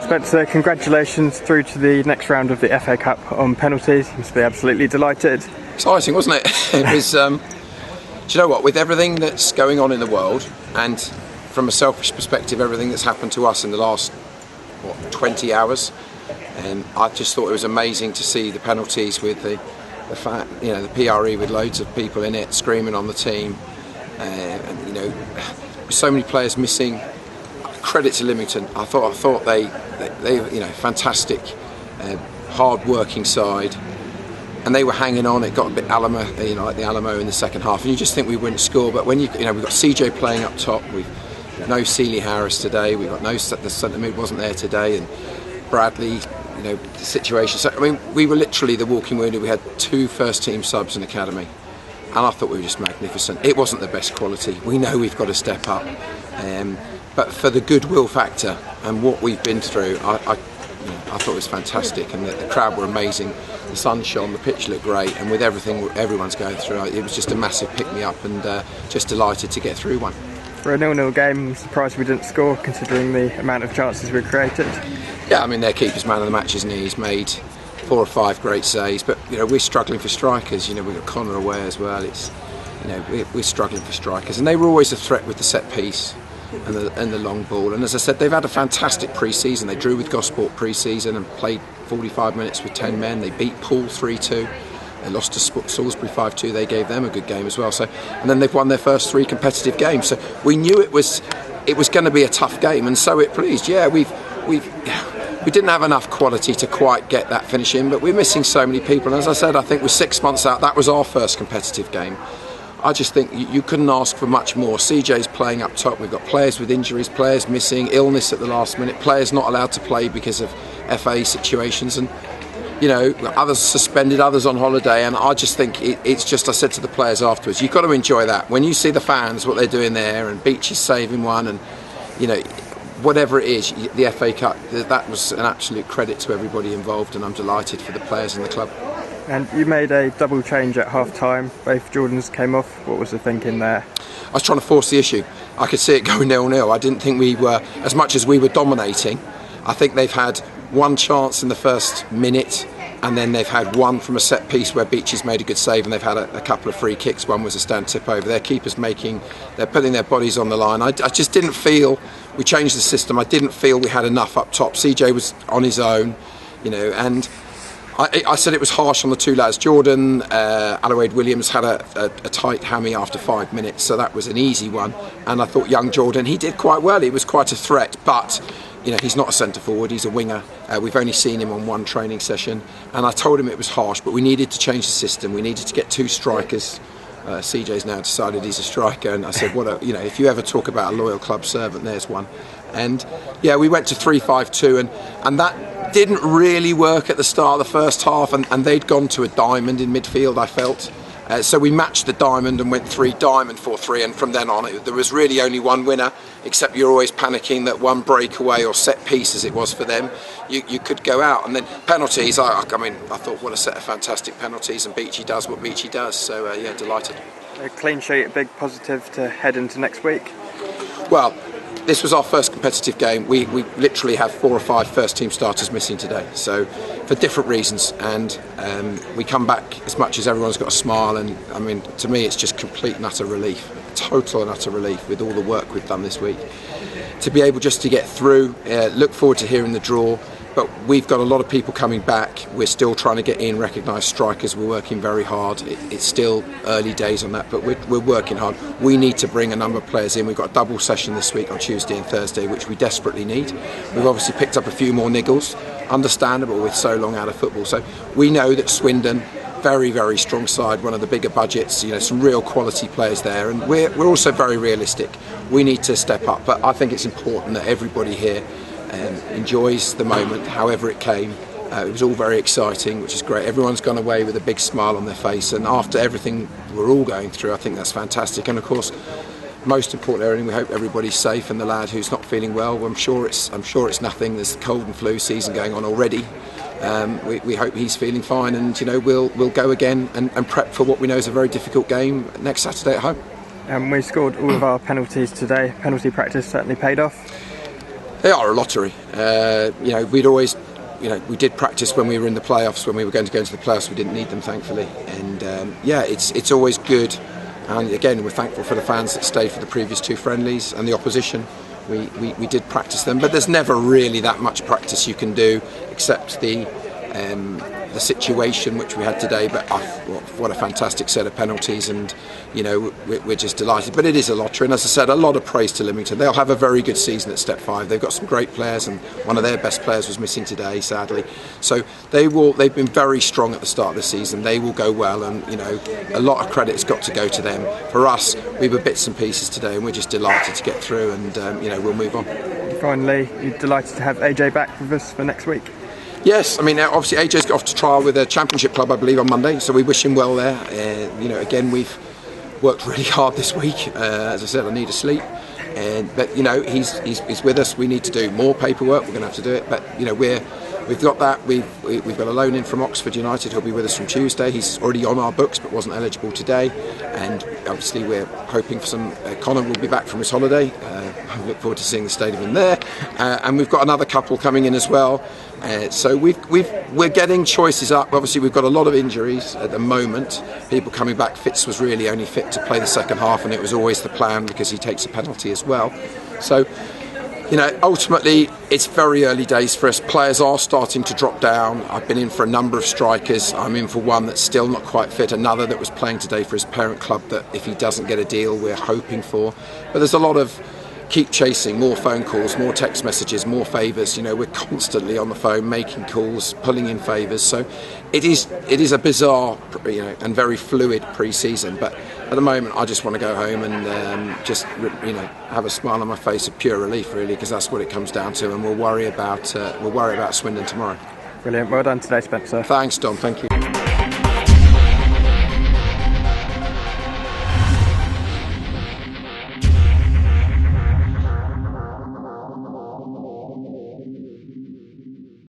Spencer, congratulations through to the next round of the FA Cup on penalties. You must be absolutely delighted. Exciting, wasn't it? It was, do you know what, with everything that's going on in the world, and from a selfish perspective, everything that's happened to us in the last, 20 hours, and I just thought it was amazing to see the penalties with the PRE with loads of people in it, screaming on the team, and so many players missing. Credit to Lymington. I thought they fantastic, hard-working side, and they were hanging on. It got a bit Alamo, like the Alamo in the second half, and you just think we wouldn't score. But when we've got CJ playing up top, we've no Seeley Harris today. We've got the centre mid wasn't there today, and Bradley. The situation. So we were literally the walking wounded. We had 2 first-team subs in academy, and I thought we were just magnificent. It wasn't the best quality. We know we've got to step up. But for the goodwill factor and what we've been through, I thought it was fantastic, and the crowd were amazing. The sun shone, the pitch looked great, and with everything everyone's going through, it was just a massive pick-me-up, and just delighted to get through one. For a 0-0 game, I'm surprised we didn't score, considering the amount of chances we created. Yeah, their keeper's man of the match, isn't he? He's made 4 or 5 great saves, but we're struggling for strikers. We've got Connor away as well. It's we're struggling for strikers, and they were always a threat with the set piece and the long ball. And as I said, they've had a fantastic pre-season. They drew with Gosport pre-season and played 45 minutes with 10 men. They beat Poole 3-2. They lost to Salisbury 5-2. They gave them a good game as well. So, and then they've won their first 3 competitive games. So we knew it was going to be a tough game, and so it pleased. Yeah, we didn't have enough quality to quite get that finish in, but we're missing so many people. And as I said, I think we're 6 months out. That was our first competitive game. I just think you couldn't ask for much more. CJ's playing up top. We've got players with injuries, players missing, illness at the last minute, players not allowed to play because of FA situations, and others suspended, others on holiday. And I just think it's just, I said to the players afterwards, you've got to enjoy that. When you see the fans, what they're doing there, and Beach is saving one, and whatever it is, the FA Cup, that was an absolute credit to everybody involved, and I'm delighted for the players and the club. And you made a double change at half-time. Both Jordans came off. What was the thinking there? I was trying to force the issue. I could see it going 0-0. I didn't think we were, as much as we were dominating, I think they've had 1 chance in the first minute, and then they've had 1 from a set piece where Beaches made a good save, and they've had a couple of free kicks. One was a stand tip over. Their keepers they're putting their bodies on the line. I just didn't feel, we changed the system, I didn't feel we had enough up top. CJ was on his own, and I said it was harsh on the 2 lads. Jordan, Alloyd Williams had a tight hammy after 5 minutes, so that was an easy one. And I thought young Jordan, he did quite well. He was quite a threat, but he's not a centre forward, he's a winger. We've only seen him on 1 training session, and I told him it was harsh, but we needed to change the system. We needed to get 2 strikers. CJ's now decided he's a striker, and I said, if you ever talk about a loyal club servant, there's one. And yeah, we went to 3-5-2, and that didn't really work at the start of the first half, and they'd gone to a diamond in midfield, I felt. So we matched the diamond and went 3 diamond 4-3, and from then on there was really only 1 winner, except you're always panicking that 1 breakaway or set piece, as it was for them, you could go out. And then penalties, I thought what a set of fantastic penalties, and Beachy does what Beachy does, so yeah, delighted. A clean sheet, a big positive to head into next week? Well, this was our first competitive game. We literally have 4 or 5 first-team starters missing today, so for different reasons. And we come back as much as everyone's got a smile. And to me, it's just complete and utter relief, total and utter relief with all the work we've done this week. To be able just to get through, look forward to hearing the draw. But we've got a lot of people coming back. We're still trying to get in recognised strikers. We're working very hard. It's still early days on that, but we're working hard. We need to bring a number of players in. We've got a double session this week on Tuesday and Thursday, which we desperately need. We've obviously picked up a few more niggles, understandable with so long out of football. So we know that Swindon, very, very strong side, one of the bigger budgets, some real quality players there. And we're also very realistic. We need to step up, but I think it's important that everybody here enjoys the moment, however it came. It was all very exciting, which is great. Everyone's gone away with a big smile on their face, and after everything we're all going through, I think that's fantastic. And of course, most importantly, we hope everybody's safe, and the lad who's not feeling well, I'm sure it's nothing. There's cold and flu season going on already. We hope he's feeling fine, and we'll go again and prep for what we know is a very difficult game next Saturday at home. We scored all of our penalties today. Penalty practice certainly paid off. They are a lottery. We'd always, we did practice when we were in the playoffs. When we were going to go into the playoffs, we didn't need them, thankfully. And it's always good. And again, we're thankful for the fans that stayed for the previous 2 friendlies and the opposition. We did practice them, but there's never really that much practice you can do except the situation which we had today. But what a fantastic set of penalties, and we're just delighted. But it is a lottery, and as I said, a lot of praise to Lymington. They'll have a very good season at Step 5. They've got some great players, and one of their best players was missing today, sadly. So they've been very strong at the start of the season. They will go well, and a lot of credit has got to go to them. For us, we were bits and pieces today, and we're just delighted to get through, and we'll move on. Finally, you're delighted to have AJ back with us for next week. Yes, I mean, obviously AJ's got off to trial with a championship club, I believe, on Monday, so we wish him well there. Again, we've worked really hard this week. As I said, I need a sleep. But he's with us. We need to do more paperwork. We're going to have to do it. But we've got that. We've got a loan in from Oxford United. He'll be with us from Tuesday. He's already on our books, but wasn't eligible today. And obviously, we're hoping for some. Connor will be back from his holiday. I look forward to seeing the state of him there. And we've got another couple coming in as well. So we're getting choices up. Obviously, we've got a lot of injuries at the moment. People coming back. Fitz was really only fit to play the second half, and it was always the plan because he takes a penalty as well. So, ultimately, it's very early days for us. Players are starting to drop down. I've been in for a number of strikers. I'm in for one that's still not quite fit. Another that was playing today for his parent club that if he doesn't get a deal, we're hoping for. But there's a lot of keep chasing, more phone calls, more text messages, more favours. We're constantly on the phone, making calls, pulling in favours. So it is a bizarre, and very fluid pre-season. But at the moment, I just want to go home and just have a smile on my face of pure relief, really, because that's what it comes down to. And we'll worry about Swindon tomorrow. Brilliant. Well done today, Spencer. Thanks, Dom. Thank you.